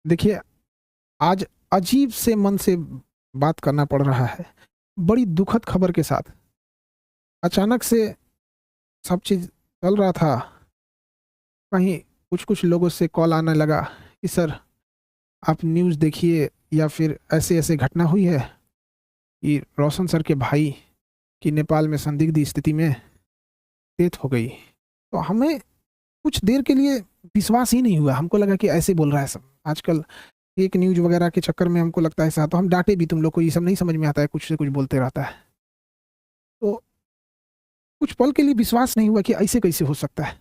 देखिए, आज अजीब से मन से बात करना पड़ रहा है। बड़ी दुखद खबर के साथ। अचानक से सब चीज़ चल रहा था, कहीं कुछ-कुछ लोगों से कॉल आने लगा कि सर आप न्यूज़ देखिए या फिर ऐसे-ऐसे घटना हुई है कि रोशन सर के भाई की नेपाल में संदिग्ध स्थिति में डेथ हो गई। तो हमें कुछ देर के लिए विश्वास ही नहीं हुआ। हमको लगा कि ऐसे बोल रहा है सब। आजकल फेक न्यूज़ वगैरह के चक्कर में हमको लगता है ऐसा, तो हम डाँटे भी, तुम लोग को ये सब नहीं समझ में आता है, कुछ से कुछ बोलते रहता है। तो कुछ पल के लिए विश्वास नहीं हुआ कि ऐसे कैसे हो सकता है।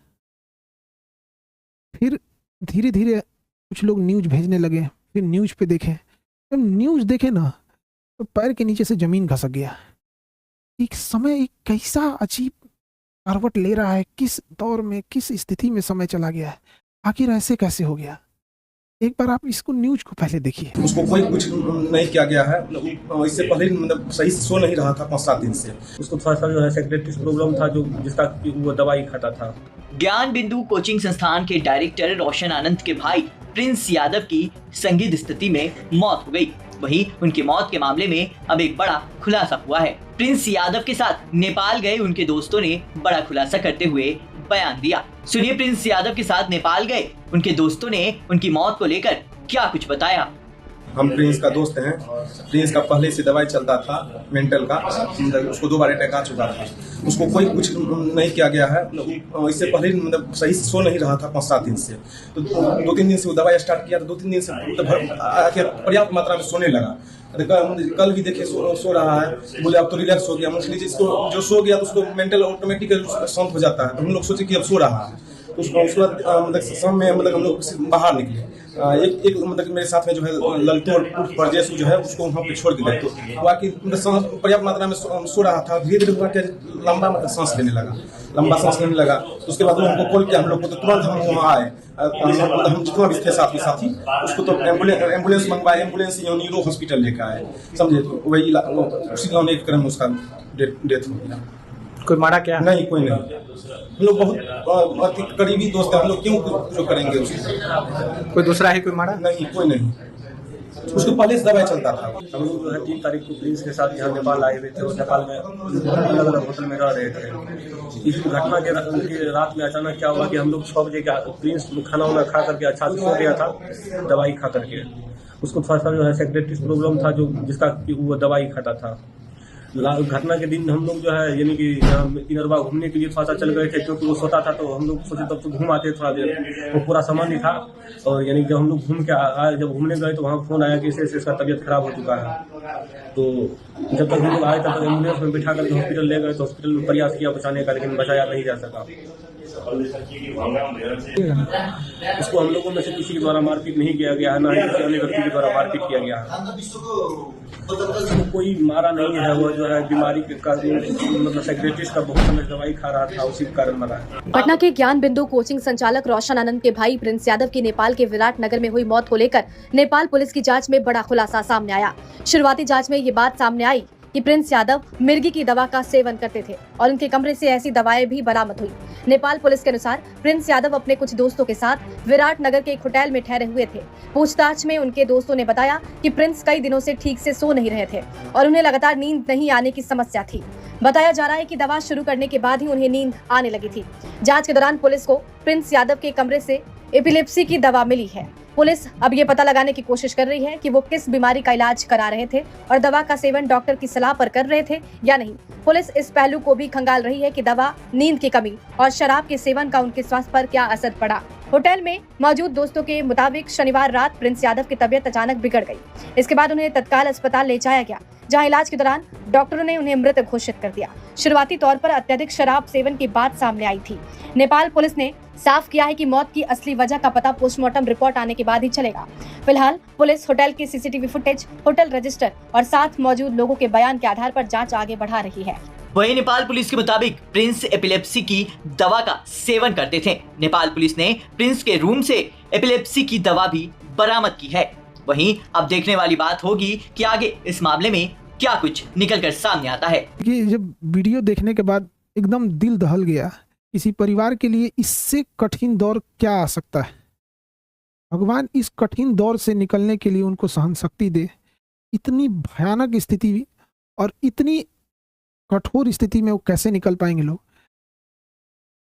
फिर धीरे-धीरे कुछ लोग न्यूज़ भेजने लगे, फिर न्यूज़ पे देखे। जब न्यूज़ देखे ना, तो पैर के नीचे से ज़मीन खसक गया। एक समय एक कैसा अजीब करवट ले रहा है, किस दौर में, किस स्थिति में समय चला गया है। आखिर ऐसे कैसे हो गया? एक बार आप इसको न्यूज़ को पहले देखिए। उसको कोई कुछ नहीं किया गया है। इससे पहले मतलब सही से सो नहीं रहा था 5-7 दिन से। उसको थोड़ा सा जो है सेक्रेटरी प्रॉब्लम था, जो जिसका कि वो दवाई खाता था। ज्ञान बिंदु कोचिंग संस्थान के डायरेक्टर रोशन आनंद के भाई प्रिंस यादव की संदिग्ध स्थिति में मौत हो गई। वहीं उनकी मौत के मामले में अब एक बड़ा खुलासा हुआ है। प्रिंस यादव के साथ नेपाल गए उनके दोस्तों ने बड़ा खुलासा करते हुए बयान दिया। सुनिए, प्रिंस यादव के साथ नेपाल गए उनके दोस्तों ने उनकी मौत को लेकर क्या कुछ बताया। हम प्रिंस का दोस्त हैं। प्रिंस का पहले से दवाई चलता था मेंटल का, उसको 2 बार अटैक आ चुका था। उसको कोई कुछ नहीं किया गया है। इससे पहले मतलब सही से सो नहीं रहा था 5-7 दिन से। तो 2-3 दिन से वो दवाई स्टार्ट किया, तो 2-3 दिन से पर्याप्त मात्रा में सोने लगा। कल भी देखिए सो रहा है, बोले अब तो रिलैक्स हो गया। मतलब जिसको जो सो गया तो उसको मेंटल ऑटोमेटिकली शांत हो जाता है। तो हम लोग सोचे कि अब सो रहा है। तो उसके बाद मतलब शाम में मतलब हम लोग बाहर निकले। एक मतलब मेरे साथ में जो है ललतो और परजेश जो है उसको वहाँ पे छोड़ के गए। तो बाकी मतलब पर्याप्त मात्रा में सो रहा था। धीरे धीरे हुआ लंबा मतलब सांस लेने लगा। तो उसके बाद हमको कॉल किया हम लोग को, तो तुरंत हम वहाँ आए। हम जितना भी थे साथी उसको तो एम्बुलेंस मंगवाए, एम्बुलेंस न्यूरो हॉस्पिटल लेकर आए, समझे। तो वही उसी लाने के क्रम में उसका डेथ हो गया। कोई मारा क्या? नहीं, कोई नहीं। हम लोग बहुत करीबी दोस्त हैं। हम लोग क्यों जो करेंगे उसको? कोई दूसरा है कोई मारा? नहीं, कोई नहीं। उसको पहले से दवाई चलता था। हम लोग जो है 3 तारीख को प्रिंस के साथ यहाँ नेपाल आए हुए थे और नेपाल में अलग अलग होटल में रह रहे थे। इस घटना के रात में अचानक क्या हुआ कि हम लोग 6 बजे का प्रिंस खाना वाना खा करके अच्छा से सो गया था दवाई खा करके। उसको थोड़ा सा जो है सेक्रेटरी प्रॉब्लम था, जो जिसका कि वो दवाई खाता था। घटना के दिन हम लोग जो है यानी कि इनरवा घूमने के लिए थोड़ा सा चल गए थे, क्योंकि वो सोता था। तो हम लोग सोचे तब तो घूम आते थोड़ा देर, वो पूरा सामान नहीं था। और यानी जब हम लोग घूम के आए, जब घूमने गए तो वहाँ फोन आया कि इससे इसका तबीयत खराब हो चुका है। तो जब तक हम लोग आए तब तक एम्बुलेंस में बिठा करके हॉस्पिटल ले गए। तो हॉस्पिटल में प्रयास किया बचाने का, लेकिन बचाया नहीं जा सका। उसको हम लोगों में से किसी के द्वारा मारपीट नहीं किया गया है, ना ही किसी अन्य व्यक्ति के द्वारा मारपीट किया गया है। उसको कोई मारा नहीं है। वो जो है बीमारी के कारण मतलब सेक्रेटरी का बहुत समय दवाई खा रहा था, उसी कारण मरा है। पटना के ज्ञान बिंदु कोचिंग संचालक रोशन आनंद के भाई प्रिंस यादव की नेपाल के विराट नगर में हुई मौत को लेकर नेपाल पुलिस की जांच में बड़ा खुलासा सामने आया। शुरुआती जांच में ये बात सामने आई कि प्रिंस यादव मिर्गी की दवा का सेवन करते थे और उनके कमरे से ऐसी दवाएं भी बरामद हुई। नेपाल पुलिस के अनुसार प्रिंस यादव अपने कुछ दोस्तों के साथ विराट नगर के एक होटल में ठहरे हुए थे। पूछताछ में उनके दोस्तों ने बताया कि प्रिंस कई दिनों से ठीक से सो नहीं रहे थे और उन्हें लगातार नींद नहीं आने की समस्या थी। बताया जा रहा है कि दवा शुरू करने के बाद ही उन्हें नींद आने लगी थी। जाँच के दौरान पुलिस को प्रिंस यादव के कमरे से एपिलेप्सी की दवा मिली है। पुलिस अब ये पता लगाने की कोशिश कर रही है कि वो किस बीमारी का इलाज करा रहे थे और दवा का सेवन डॉक्टर की सलाह पर कर रहे थे या नहीं। पुलिस इस पहलू को भी खंगाल रही है कि दवा, नींद की कमी और शराब के सेवन का उनके स्वास्थ्य पर क्या असर पड़ा। होटल में मौजूद दोस्तों के मुताबिक शनिवार रात प्रिंस यादव की तबीयत अचानक बिगड़ गई। इसके बाद उन्हें तत्काल अस्पताल ले जाया गया, जहां इलाज के दौरान डॉक्टरों ने उन्हें मृत घोषित कर दिया। शुरुआती तौर पर अत्यधिक शराब सेवन की बात सामने आई थी। नेपाल पुलिस ने साफ किया है कि मौत की असली वजह का पता पोस्टमार्टम रिपोर्ट आने के बाद ही चलेगा। फिलहाल पुलिस होटल की सीसीटीवी फुटेज, होटल रजिस्टर और साथ मौजूद लोगों के बयान के आधार पर जांच आगे बढ़ा रही है। वहीं नेपाल पुलिस के मुताबिक प्रिंस एपिलेप्सी की दवा का सेवन करते थे। नेपाल पुलिस ने प्रिंस के रूम से एपिलेप्सी की दवा भी बरामद की है। वहीं अब देखने वाली बात होगी कि आगे इस मामले में क्या कुछ निकल कर सामने आता है। कि जब वीडियो देखने के बाद एकदम दिल दहल गया। किसी परिवार के लिए इससे कठिन दौर क्या आ सकता है? भगवान इस कठिन दौर से निकलने के लिए उनको सहन शक्ति दे। इतनी भयानक स्थिति और इतनी कठोर स्थिति में वो कैसे निकल पाएंगे लोग।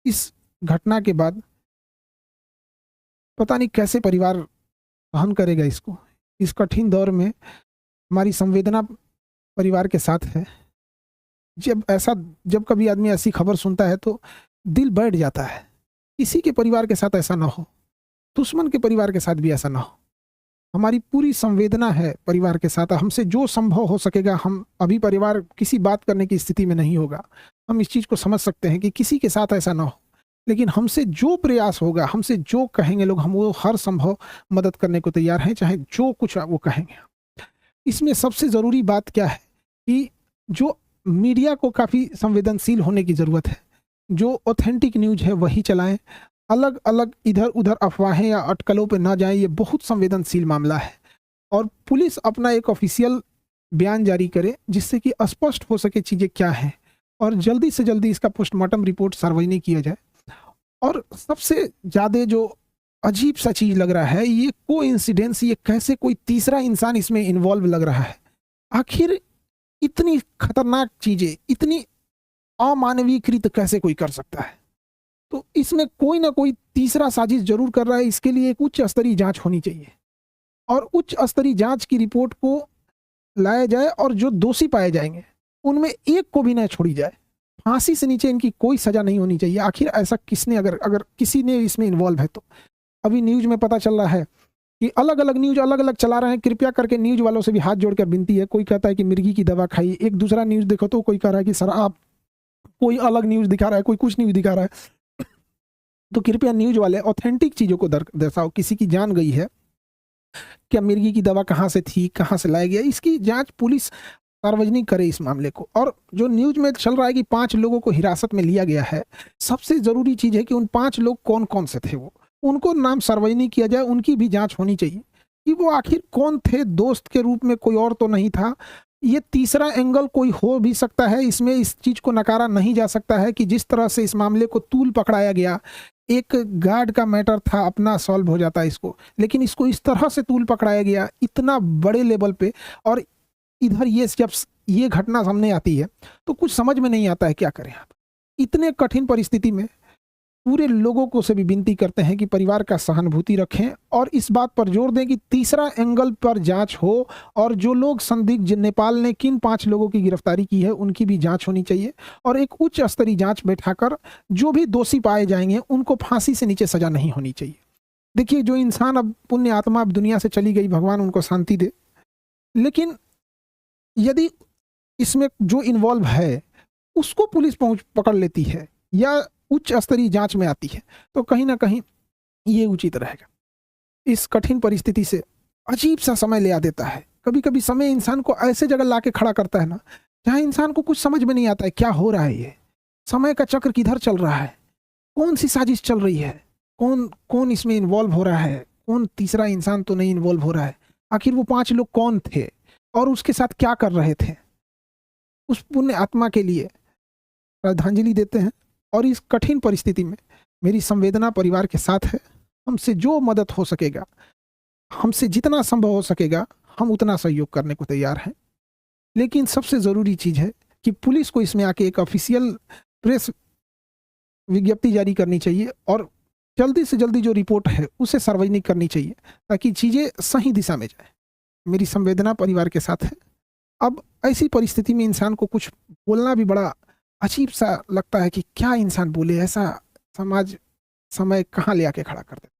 इस घटना के बाद पता नहीं कैसे परिवार सहन करेगा इसको। इस कठिन दौर में हमारी संवेदना परिवार के साथ है। जब कभी आदमी ऐसी खबर सुनता है तो दिल बैठ जाता है। किसी के परिवार के साथ ऐसा ना हो, दुश्मन के परिवार के साथ भी ऐसा ना हो। हमारी पूरी संवेदना है परिवार के साथ। हमसे जो संभव हो सकेगा, हम अभी परिवार किसी बात करने की स्थिति में नहीं होगा, हम इस चीज़ को समझ सकते हैं कि किसी के साथ ऐसा ना हो, लेकिन हमसे जो प्रयास होगा, हमसे जो कहेंगे लोग, हम वो हर संभव मदद करने को तैयार हैं, चाहे जो कुछ वो कहेंगे। इसमें सबसे ज़रूरी बात क्या है कि जो मीडिया को काफ़ी संवेदनशील होने की ज़रूरत है। जो ऑथेंटिक न्यूज़ है वही चलाएं, अलग अलग इधर उधर अफवाहें या अटकलों पे ना जाएं। ये बहुत संवेदनशील मामला है और पुलिस अपना एक ऑफिशियल बयान जारी करे जिससे कि स्पष्ट हो सके चीज़ें क्या हैं और जल्दी से जल्दी इसका पोस्टमार्टम रिपोर्ट सार्वजनिक किया जाए। और सबसे ज़्यादा जो अजीब सा चीज़ लग रहा है, ये कोइंसिडेंस, ये कैसे कोई तीसरा इंसान इसमें इन्वॉल्व लग रहा है। आखिर इतनी खतरनाक चीज़ें, इतनी अमानवीयकृत कैसे कोई कर सकता है? तो इसमें कोई ना कोई तीसरा साजिश जरूर कर रहा है। इसके लिए एक उच्च स्तरीय जांच होनी चाहिए और उच्च स्तरीय जांच की रिपोर्ट को लाया जाए और जो दोषी पाए जाएंगे उनमें एक को भी न छोड़ी जाए। फांसी से नीचे इनकी कोई सजा नहीं होनी चाहिए। आखिर ऐसा किसने, अगर किसी ने इसमें इन्वॉल्व है तो। अभी न्यूज़ में पता चल रहा है कि अलग अलग न्यूज़ अलग अलग चला रहे हैं। कृपया करके न्यूज़ वालों से भी हाथ जोड़कर विनती है। कोई कहता है कि मिर्गी की दवा खाई, एक दूसरा न्यूज़ देखो तो कोई कह रहा है कि शराब, कोई अलग न्यूज़ दिखा रहा है, कोई कुछ न्यूज़ दिखा रहा है। तो कृपया न्यूज़ वाले ऑथेंटिक चीज़ों को दर्शाओ। किसी की जान गई है क्या, मिर्गी की दवा कहाँ से थी, कहाँ से लाया गया, इसकी जांच पुलिस सार्वजनिक करे इस मामले को। और जो न्यूज़ में चल रहा है कि 5 लोगों को हिरासत में लिया गया है, सबसे ज़रूरी चीज़ है कि उन 5 लोग कौन कौन से थे, उनको नाम सार्वजनिक किया जाए। उनकी भी जाँच होनी चाहिए कि वो आखिर कौन थे। दोस्त के रूप में कोई और तो नहीं था। ये तीसरा एंगल कोई हो भी सकता है इसमें। इस चीज़ को नकारा नहीं जा सकता है कि जिस तरह से इस मामले को तूल पकड़ाया गया, एक गार्ड का मैटर था, अपना सॉल्व हो जाता है इसको, लेकिन इसको इस तरह से तूल पकड़ाया गया इतना बड़े लेवल पे। और इधर ये जब ये घटना सामने आती है तो कुछ समझ में नहीं आता है क्या करें आप। इतने कठिन परिस्थिति में पूरे लोगों को से भी विनती करते हैं कि परिवार का सहानुभूति रखें और इस बात पर जोर दें कि तीसरा एंगल पर जांच हो और जो लोग संदिग्ध, नेपाल ने किन 5 लोगों की गिरफ्तारी की है उनकी भी जांच होनी चाहिए और एक उच्च स्तरीय जांच बैठाकर जो भी दोषी पाए जाएंगे उनको फांसी से नीचे सजा नहीं होनी चाहिए। देखिए, जो इंसान अब पुण्य आत्मा अब दुनिया से चली गई, भगवान उनको शांति दे, लेकिन यदि इसमें जो इन्वॉल्व है उसको पुलिस पकड़ लेती है या उच्च स्तरीय जांच में आती है तो कहीं ना कहीं ये उचित रहेगा। इस कठिन परिस्थिति से अजीब सा समय ले आ देता है। कभी कभी समय इंसान को ऐसे जगह लाके खड़ा करता है ना, जहाँ इंसान को कुछ समझ में नहीं आता है क्या हो रहा है। ये समय का चक्र किधर चल रहा है, कौन सी साजिश चल रही है, कौन कौन इसमें इन्वॉल्व हो रहा है, कौन तीसरा इंसान तो नहीं इन्वॉल्व हो रहा है। आखिर वो 5 लोग कौन थे और उसके साथ क्या कर रहे थे। उस पुण्य आत्मा के लिए श्रद्धांजलि देते हैं और इस कठिन परिस्थिति में मेरी संवेदना परिवार के साथ है। हमसे जो मदद हो सकेगा, हमसे जितना संभव हो सकेगा, हम उतना सहयोग करने को तैयार हैं। लेकिन सबसे ज़रूरी चीज़ है कि पुलिस को इसमें आके एक ऑफिशियल प्रेस विज्ञप्ति जारी करनी चाहिए और जल्दी से जल्दी जो रिपोर्ट है उसे सार्वजनिक करनी चाहिए ताकि चीज़ें सही दिशा में जाए। मेरी संवेदना परिवार के साथ है। अब ऐसी परिस्थिति में इंसान को कुछ बोलना भी बड़ा अजीब सा लगता है कि क्या इंसान बोले। ऐसा समाज समय कहाँ ले आके खड़ा कर देता है।